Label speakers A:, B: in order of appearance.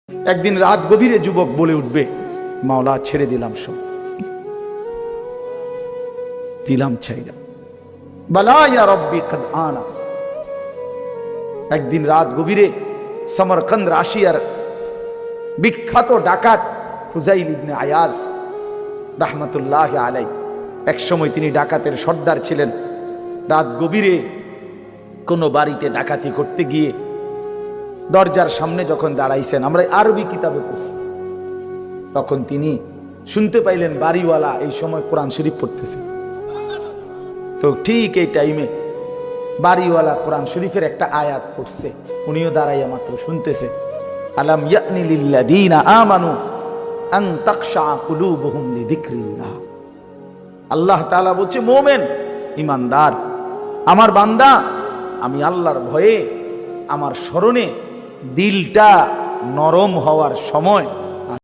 A: একদিন রাত গভীরে যুবক বলে উঠবে, মাওলা ছেড়ে দিলাম সব, দিলাম ছাইরা বালা ইয়া রব্বি কদ আনা। একদিন রাত গভীরে সমরকন্দ রাশিয়ার বিখ্যাত ডাকাত ফুজাইল ইবনে আয়াজ রাহমাতুল্লাহ আলাইহি, এক সময় তিনি ডাকাতের সর্দার ছিলেন। রাত গভীরে কোন বাড়িতে ডাকাতি করতে গিয়ে দরজার সামনে যখন দাঁড়াইছেন, আমরা আরবি কিতাবে পড়ছি, তখন তিনি শুনতে পাইলেন বাড়িওয়ালা এই সময় কোরআন শরীফ পড়তেছে। তো ঠিক এই টাইমে বাড়িওয়ালা কোরআন শরীফের একটা আয়াত পড়ছে, উনিও দাঁড়াইয়া মাত্র শুনতেছে, আলাম ইয়ানি লিল্লাযীনা আমানু আন তাখশা কুলুবুহুম লিযিকরিল্লাহ। আল্লাহ তাআলা বলছে, মুমিন ঈমানদার আমার বান্দা, আমি আল্লাহর ভয়ে আমার স্মরণে দিলটা নরম হওয়ার সময়